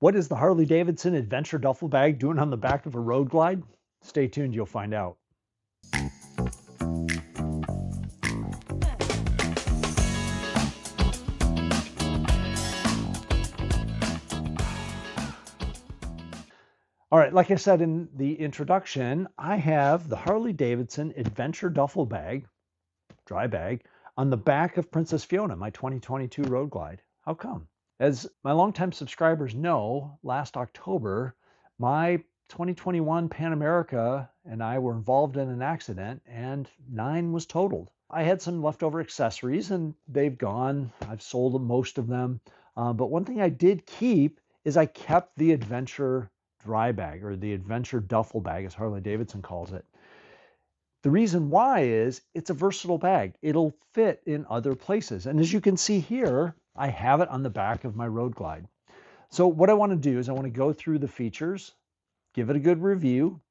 What is the Harley-Davidson Adventure Duffle Bag doing on the back of a Road Glide? Stay tuned, you'll find out. All right, like I said in the introduction, I have the Harley-Davidson Adventure Duffle Bag, dry bag, on the back of Princess Fiona, my 2022 Road Glide. How come? As my longtime subscribers know, last October, my 2021 Pan America and I were involved in an accident and 9 was totaled. I had some leftover accessories and they've gone. I've sold most of them. But one thing I did keep is I kept the Adventure dry bag, or the Adventure Duffle Bag as Harley-Davidson calls it. The reason why is it's a versatile bag. It'll fit in other places. And as you can see here, I have it on the back of my Road Glide. So what I want to do is I want to go through the features, give it a good review,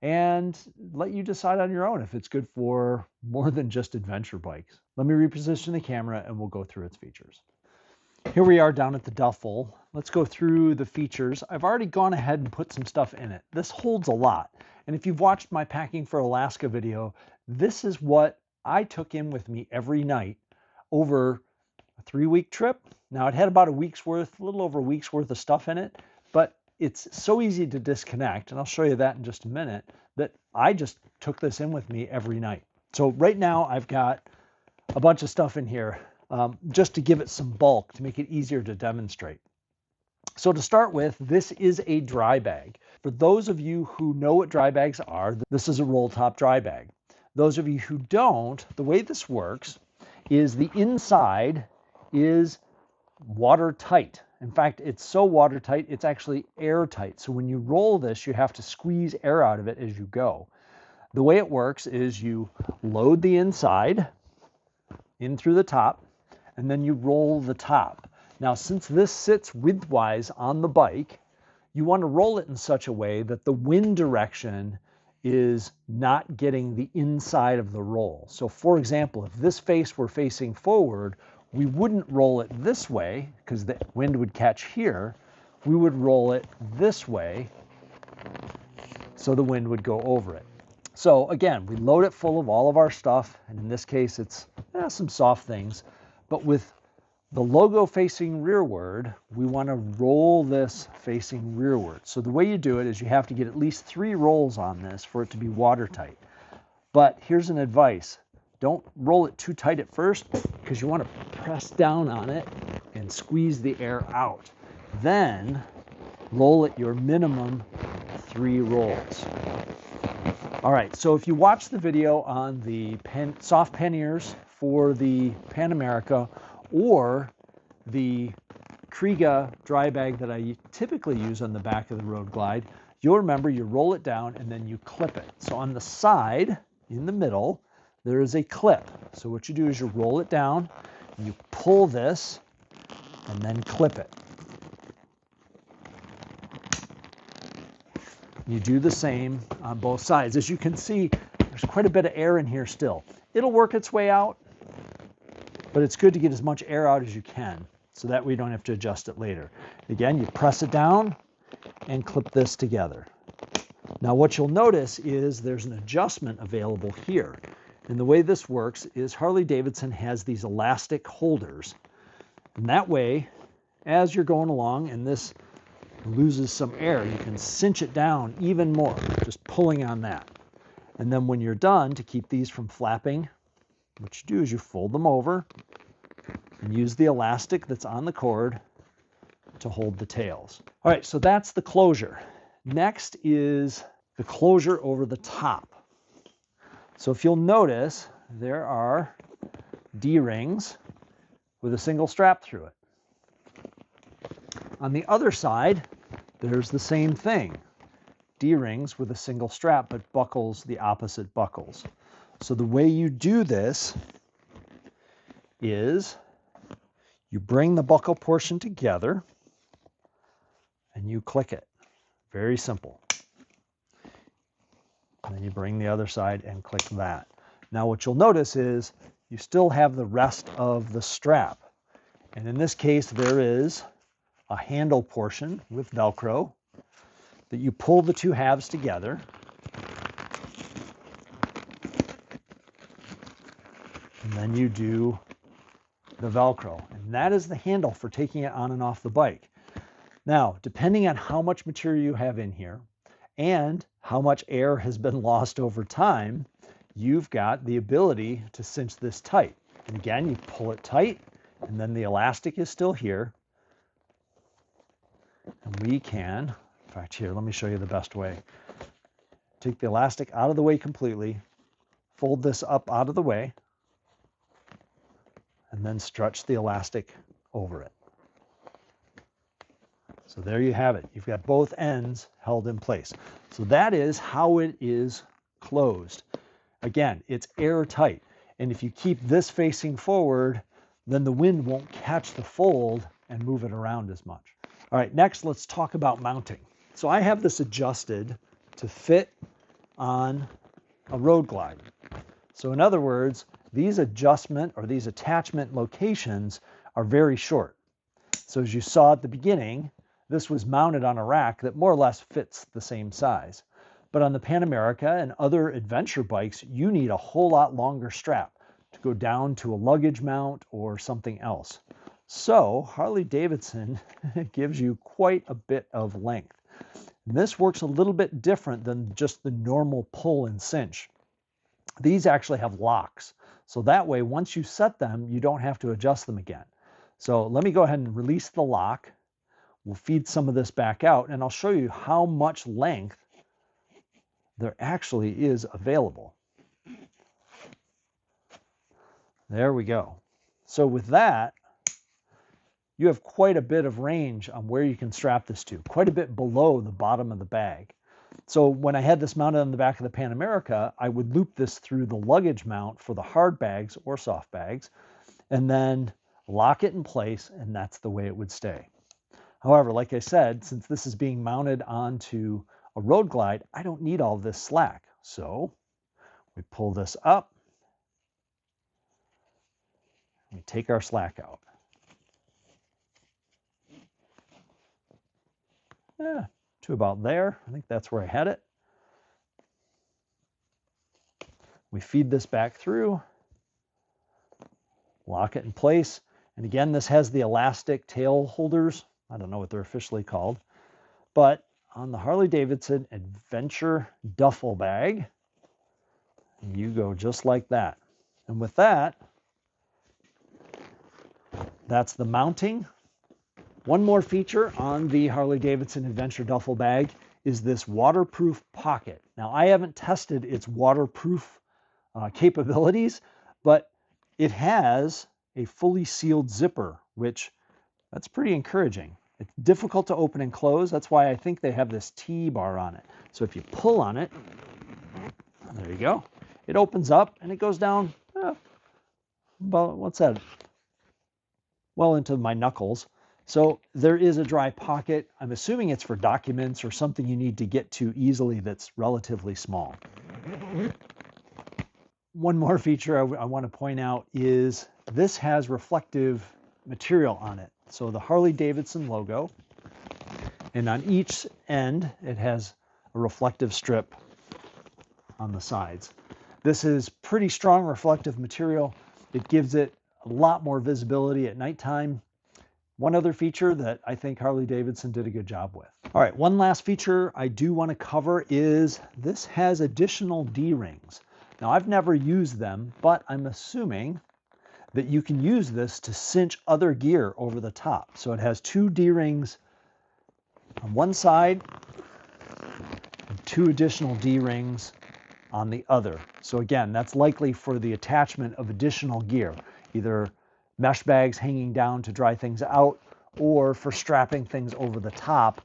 and let you decide on your own if it's good for more than just adventure bikes. Let me reposition the camera and we'll go through its features. Here we are down at the duffel. Let's go through the features. I've already gone ahead and put some stuff in it. This holds a lot. And if you've watched my Packing for Alaska video, this is what I took in with me every night over a 3-week trip. Now it had about a little over a week's worth of stuff in it, but it's so easy to disconnect, and I'll show you that in just a minute, that I just took this in with me every night. So right now I've got a bunch of stuff in here just to give it some bulk, to make it easier to demonstrate. So to start with, this is a dry bag. For those of you who know what dry bags are, this is a roll top dry bag. Those of you who don't, the way this works is the inside is watertight. In fact, it's so watertight, it's actually airtight. So when you roll this, you have to squeeze air out of it as you go. The way it works is you load the inside in through the top, and then you roll the top. Now, since this sits widthwise on the bike, you want to roll it in such a way that the wind direction is not getting the inside of the roll. So for example, if this face were facing forward, we wouldn't roll it this way because the wind would catch here. We would roll it this way so the wind would go over it. So again, we load it full of all of our stuff, and in this case it's some soft things, but with the logo facing rearward, we want to roll this facing rearward. So the way you do it is you have to get at least 3 rolls on this for it to be watertight. But here's an advice. Don't roll it too tight at first because you want to press down on it and squeeze the air out. Then roll it your minimum 3 rolls. All right, so if you watch the video on the soft panniers for the Pan America or the Kriega dry bag that I typically use on the back of the Road Glide, you'll remember you roll it down and then you clip it. So on the side, in the middle, there is a clip. So what you do is you roll it down, you pull this, and then clip it. You do the same on both sides. As you can see, there's quite a bit of air in here still. It'll work its way out, but it's good to get as much air out as you can, so that way you don't have to adjust it later. Again, you press it down and clip this together. Now what you'll notice is there's an adjustment available here. And the way this works is Harley-Davidson has these elastic holders. And that way, as you're going along and this loses some air, you can cinch it down even more, just pulling on that. And then when you're done, to keep these from flapping, what you do is you fold them over and use the elastic that's on the cord to hold the tails. All right, so that's the closure. Next is the closure over the top. So if you'll notice, there are D-rings with a single strap through it. On the other side, there's the same thing. D-rings with a single strap, but buckles the opposite buckles. So the way you do this is you bring the buckle portion together and you click it. Very simple. And then you bring the other side and click that. Now what you'll notice is you still have the rest of the strap. And in this case, there is a handle portion with Velcro that you pull the two halves together. And then you do the Velcro. And that is the handle for taking it on and off the bike. Now, depending on how much material you have in here and how much air has been lost over time, you've got the ability to cinch this tight. And again, you pull it tight, and then the elastic is still here. And we can, in fact, here, let me show you the best way. Take the elastic out of the way completely, fold this up out of the way, and then stretch the elastic over it. So there you have it. You've got both ends held in place. So that is how it is closed. Again, it's airtight. And if you keep this facing forward, then the wind won't catch the fold and move it around as much. All right, next let's talk about mounting. So I have this adjusted to fit on a Road Glide. So in other words, these adjustment or these attachment locations are very short. So as you saw at the beginning, this was mounted on a rack that more or less fits the same size. But on the Pan America and other adventure bikes, you need a whole lot longer strap to go down to a luggage mount or something else. So Harley-Davidson gives you quite a bit of length. And this works a little bit different than just the normal pull and cinch. These actually have locks. So that way, once you set them, you don't have to adjust them again. So let me go ahead and release the lock. We'll feed some of this back out, and I'll show you how much length there actually is available. There we go. So with that, you have quite a bit of range on where you can strap this to, quite a bit below the bottom of the bag. So when I had this mounted on the back of the Pan America, I would loop this through the luggage mount for the hard bags or soft bags, and then lock it in place, and that's the way it would stay. However, like I said, since this is being mounted onto a Road Glide, I don't need all this slack. So we pull this up, we take our slack out. To about there. I think that's where I had it. We feed this back through, lock it in place. And again, this has the elastic tail holders. I don't know what they're officially called. But on the Harley-Davidson Adventure Duffle Bag, you go just like that. And with that, that's the mounting. One more feature on the Harley-Davidson Adventure Duffle Bag is this waterproof pocket. Now, I haven't tested its waterproof capabilities, but it has a fully sealed zipper, which that's pretty encouraging. It's difficult to open and close. That's why I think they have this T-bar on it. So if you pull on it, there you go. It opens up and it goes down about, what's that? Well into my knuckles. So there is a dry pocket. I'm assuming it's for documents or something you need to get to easily that's relatively small. One more feature I want to point out is this has reflective material on it. So the Harley-Davidson logo, and on each end it has a reflective strip on the sides. This is pretty strong reflective material. It gives it a lot more visibility at nighttime. One other feature that I think Harley-Davidson did a good job with. All right, one last feature I do want to cover is this has additional D-rings. Now, I've never used them, but I'm assuming that you can use this to cinch other gear over the top. So it has two D-rings on one side and two additional D-rings on the other. So again, that's likely for the attachment of additional gear, either mesh bags hanging down to dry things out, or for strapping things over the top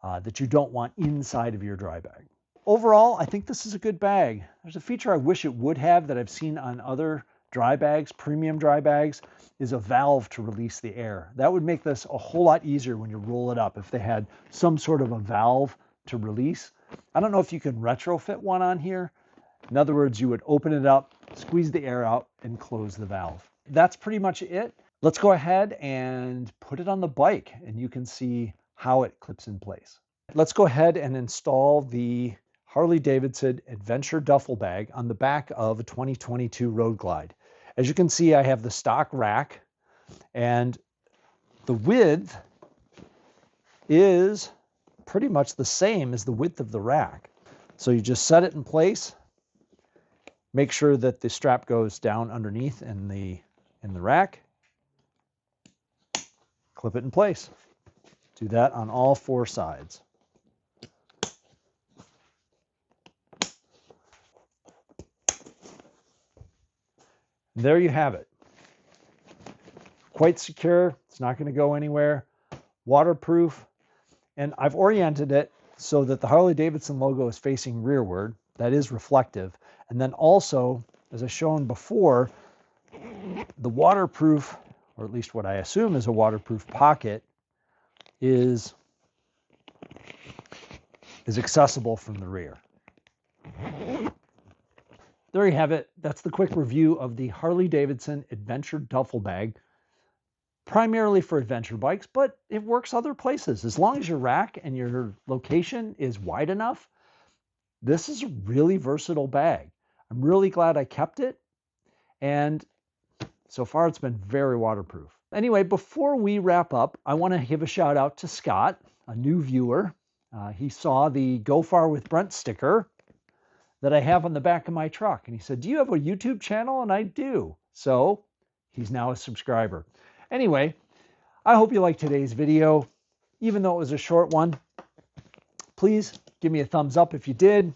that you don't want inside of your dry bag. Overall, I think this is a good bag. There's a feature I wish it would have that I've seen on other dry bags, premium dry bags, is a valve to release the air. That would make this a whole lot easier when you roll it up if they had some sort of a valve to release. I don't know if you can retrofit one on here. In other words, you would open it up, squeeze the air out, and close the valve. That's pretty much it. Let's go ahead and put it on the bike and you can see how it clips in place. Let's go ahead and install the Harley-Davidson Adventure Duffle Bag on the back of a 2022 Road Glide. As you can see, I have the stock rack, and the width is pretty much the same as the width of the rack. So you just set it in place, make sure that the strap goes down underneath in the rack, clip it in place. Do that on all four sides. There you have it. Quite secure. It's not going to go anywhere. Waterproof. And I've oriented it so that the Harley-Davidson logo is facing rearward. That is reflective. And then also, as I've shown before, the waterproof, or at least what I assume is a waterproof pocket, is accessible from the rear. There you have it. That's the quick review of the Harley-Davidson Adventure Duffle Bag, primarily for adventure bikes, but it works other places. As long as your rack and your location is wide enough, this is a really versatile bag. I'm really glad I kept it, and so far it's been very waterproof. Anyway, before we wrap up, I want to give a shout out to Scott, a new viewer. He saw the Go Far with Brent sticker that I have on the back of my truck. And he said, do you have a YouTube channel? And I do. So he's now a subscriber. Anyway, I hope you liked today's video. Even though it was a short one, please give me a thumbs up if you did.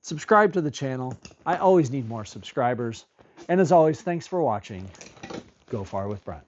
Subscribe to the channel. I always need more subscribers. And as always, thanks for watching Go Far with Brent.